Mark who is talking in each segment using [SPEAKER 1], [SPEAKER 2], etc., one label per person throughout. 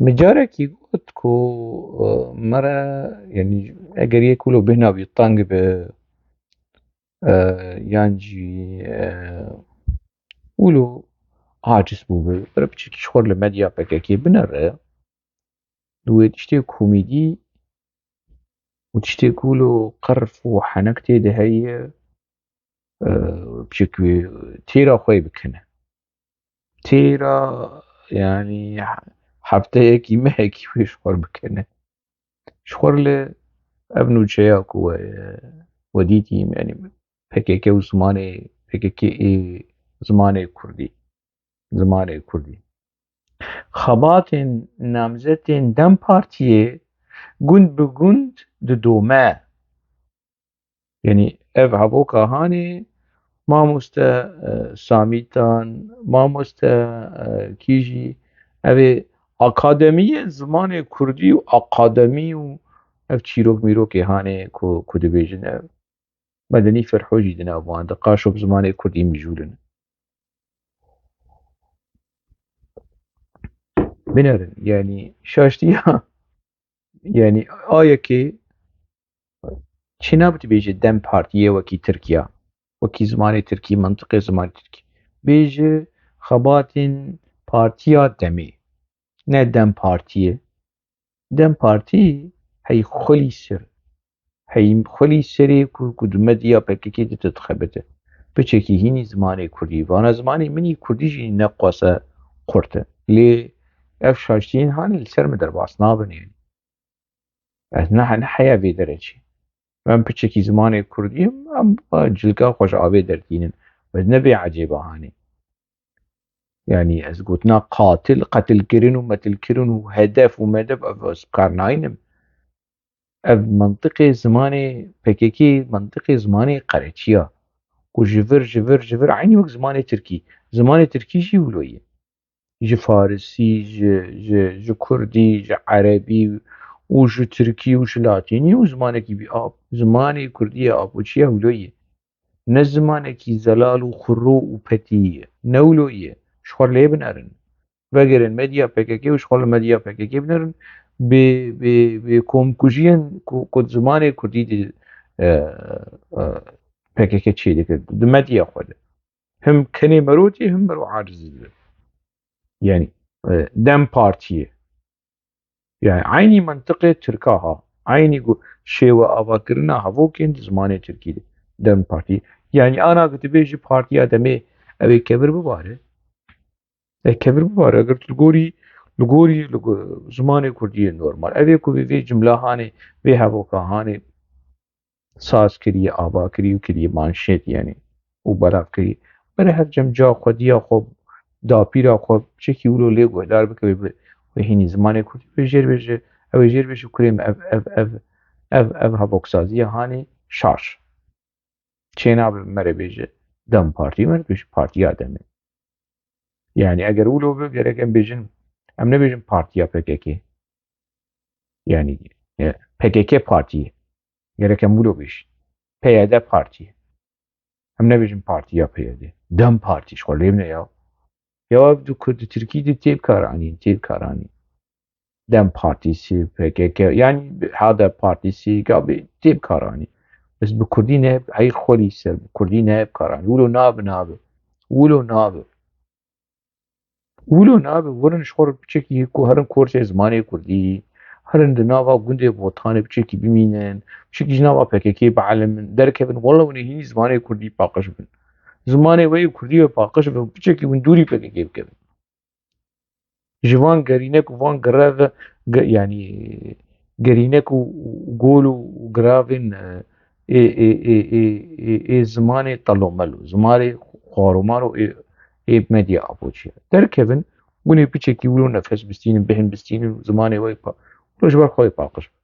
[SPEAKER 1] مجارێکی گوت و مرە ینی ئەگەر یەک ولو بهنا بيطانق ب یانجی ولو عاجز بوو برە بچێکی خۆر لە مەدیا پەکەکێ بنەڕێ دوێ شتێک کومیدی و شتێک ولو قەرف و حەنەک تێدا هەیە بچێکی تێرا خۆی بکەنە تێرا ینی هەفتەیەکی مەهێکی پێش خۆر بکەنە شخۆر لێ ئەڤ نووچەیە وەدیتیم ینی پەکێکە و زمانێ پێکێکی زمانێ کوردی خەباتên نامزەتên dem partiyê gund bi gund didome ینی ئەڤ هەڤۆکا هانێ مامۆستا سامیتان مامۆستا کیژی ئەvê ئاکادمیە زمانê کوردی و ئاقادەمی و ئەڤ چیرۆک میرۆکێ هانێ ku dibêjin ev medenî ferhۆ jî di nav wan de qaşo bi zimanê Kurdî mijûlin binêrin yanî şaştiya yanî ayekê çi nabe dibêje dem partiyê wekî Tirkiya wekî zimanê Tirkî mintiqê zimanê Tirkî bêje xebatên partiya demê ne dem partiyê dem partî hey xwelî sir hey xwelî serê ku di medya pekekê de dixebite piçekî hînî zimanê Kurdî vana zimanê minî Kurdî jî neqwase qurt e lê ev şaştiyên hanê li ser me derbas nabin yanî ez neheya vê derecê em piçekî zimanê Kurdî yim em cilka xwe ji avê derdînin ez ne vê ecêba hanê yanî ez gotina qetilkirin û metilkirin û hedef û medef ev ez bi kar nayînim ev mintiqê zimanê pekekê mintiqê zimanê qereçiya ku ji vir eynî wek zimanê Tirkî zimanê Tirkî jî wilo ye ji farsî ji Kurdî ji erebî û ji Tirkî û ji latînî û zimanekî bîav zimanê Kurdî ya avûçiya wilo ye ne zimanekî zelal û xurro û petî ye ne wilo ye ji xwe lê binerin vegerên medya pekekê û ji xwe li medya pekekê binerin bê komkujiyên ku di zimanê Kurdî de pekeke çê dikir di medya xwe de him kenê merotê him merô aciz dibe yanî dem partiyê yani eynî mintiqê Tirka ha eynî şêwe avakirina hevokên di zimanê Tirkî de dem partî yani ana ku dibêjî partiya demê ev ê kevir bibare eger tu li gorî zimanê Kurdî normal ev ê ku vê cimla hanê vê hevoka hanê saz kiriye ava kiriye û kiriye manşêt yanî û belav kiriye mere her cemca xwediya xwe dapîra xwe çekî wilo lê guhdar bike wê hînî zimanê Kurdî wê jêr bêje ew ê jêr bêje kurê me ev hevoksaziya hanê şaş çê nabe mere bêje dem partî mere bêje partiya demê yani eger wilo be gerek em bêjin em nebêjin partiya pekekê yani PKK partiyê gerek em wilo bêjin PYD partiyê em nebêjin partiya PYD dem partî ji xwe lê bine ya ev di Tirkî de tê bikaranîn dem partîsî PKK yani hada partîsî gavê tê bikaranîn ez bi Kurdî ne hey xwelî ser bi Kurdî ne bikaranîn wilo nabe werin ji xwe re piçekî ku herin korsê zimanê Kurdî herin di nava gundê botanê piçekî bimînin piçekî ji nava PKK bielîmin derkevin wela hûn ê hînî zimanê Kurdî paqij bin zimanê we yê Kurdî ve paqij bin piçekî hûn dûrî PKK bikevin ji van gerînek û van girev yanî gerînek û gol û giravên ê zimanê telomelo zimanê xwarûmar û ê medya avûçiya derkevin hûn ê piçekî wilo nefes bistînin bihin bistînin û zimanê we wilo ji ber xwe paqij bin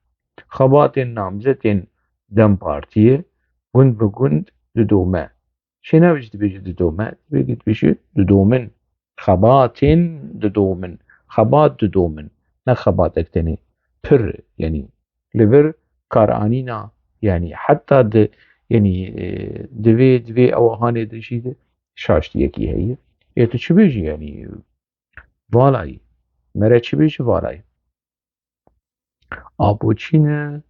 [SPEAKER 1] xebatên namzetên dem partiyê gund bi gund didome çê nabe jî dibêje didome dibêje didomin xebatên didomin xebat didomin ne xebatek tenê pir yanî li vir karanîna yani heta yanî divê ew hanê de jî de şaştiyekî heye ê tu çi bêjî yanî valayî مرا چی بیجی وارای آبوچینه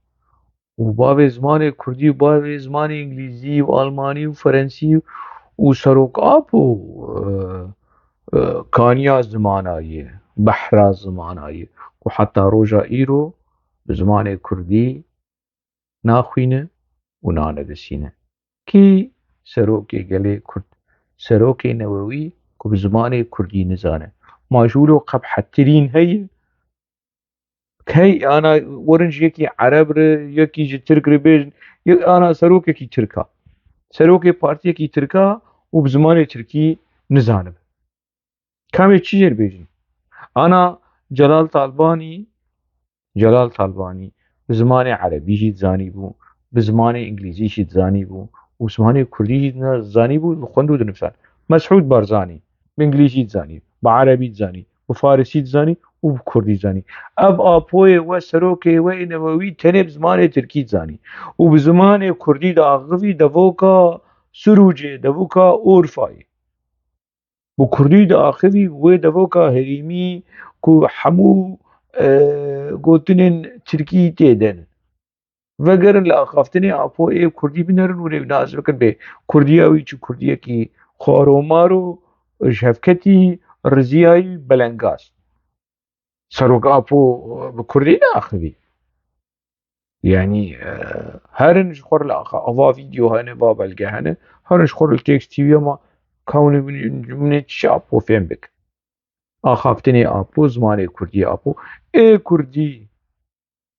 [SPEAKER 1] و باوی زمان کردی و باوی زمان انگلیزی و آلمانی و فرنسی و سروک آبو کانیا زمانایی بحرا زمانایی و حتی روژا ایرو بزمان کردی ناخوینه و نانویسینه کی سروکی گلی کرد سروکی نووی که بزمان کردی نزانه ماجولو قبح ترين هي كي انا ورنج يكي عرب يكي جي ترك ربيج انا سروكي كي تركا سروكي بارتي كي تركا وبزمان تركي نزانب كامي تشير بيجي انا جلال طالباني بزمان عربي جي تزاني بو بزمان انجليزي جي تزاني بو وبزمان كردي جي تزاني بو خندو دنفسان مسعود بارزاني بانجليزي تزاني بعربي تزاني وفارسي تزاني وبكردي تزاني اب ابوي وسروكي وينوي تنب زمان تركي تزاني وبزمان كردي دا اغفي دفوكا سروجي دفوكا اورفاي وكردي دا اخفي ودفوكا هريمي كو حمو گوتنین ترکی تیدن وگرن لآخافتنی آپو کردی بینرن و ناز بکن به کردی اوی چو کردی کی خوارو مارو شفکتی رزیای بلنگاست سروک آپو بكردي لا أخذي يعني هرنش خور الأخ أضاف فيديو هنا بابا الجا هنا هرنش خور التكست تي في ما كون من شابو فين بك أخافتني أبو زماني كردي أبو كردي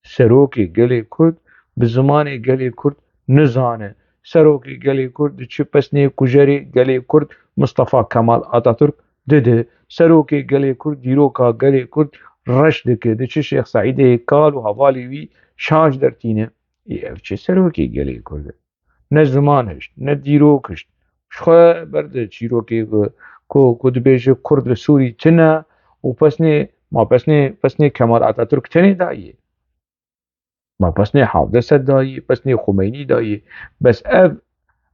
[SPEAKER 1] سروکی گلی کرد به زمان گلی کرد نزانه سروکی گلی کرد چه پسنی کجری گلی کرد مصطفى کمال آتاتورک دده سروکی گلی کرد دیروکا گلی کرد رشد که چه شیخ سعید کال و حوالی وی شاش در تینه چه سروکی گلی کرد نه زمانش نه دیروکش شخوا برده چیروکی کو دبیجه کرد سوری تنه و پسنی کمال آتاتورک تنه دایه ما بسني حافظ دايي بسني خميني دايي بس اف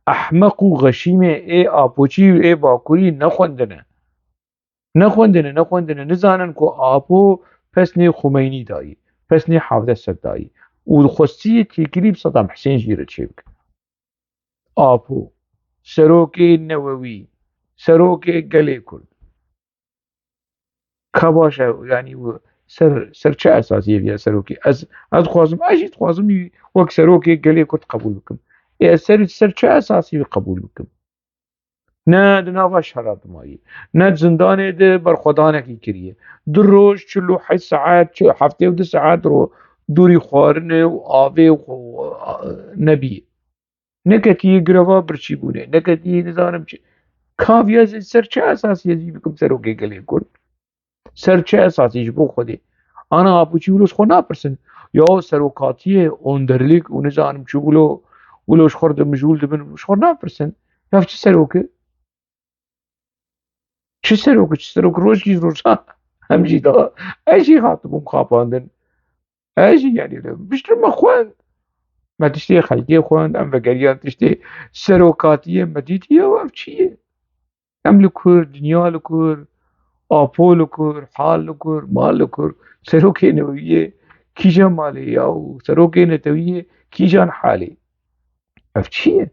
[SPEAKER 1] احمق و غشيمه اي آپوچی اي باكوري نخوندنه نزانن كو آپو پسني خميني دايي پسني حافظ دايي و خصية تيكري بصدام حسين جيرة چيبك آپو سروكي نووي سروكي قلي كل كباشا يعني سر چه اساسیه بیا سروکی از خوازم اجید خوازم وقت سروکی گلی کت قبول بکم سر چه اساسی قبول بکم نه دناوا شراب مایی نه زندان ده بر خدا کی کریه در روز 48 ساعت هفته و 2 ساعت رو دوری خوارنه و آوه و نبی نکتی گروا برچی بونه نکتی نزانم چی کافیه سر چه اساسی بکم سروکی گلی کت سر چه اساسیش بو خودی انا ابوچی ولوش خو نپرسن یا سروکاتیه اوندرلیک و نزانم چو ولوش خورد مجهول دبن وش خور نپرسن یا چه سروکه چه سروک روشی روشا همجی دا اجی خاطبم خاپاندن اجی يعني بشتر ما خوان ما تشتي خلقي خوان ام وگریان تشتي سروکاتیه مدیدیه و اف چیه ام لکور دنیا لکور آپو لکور حال لکور مال لکور سروکه نویه کیجان مالی یا سروکه نتویه کیجان حالی اف چیه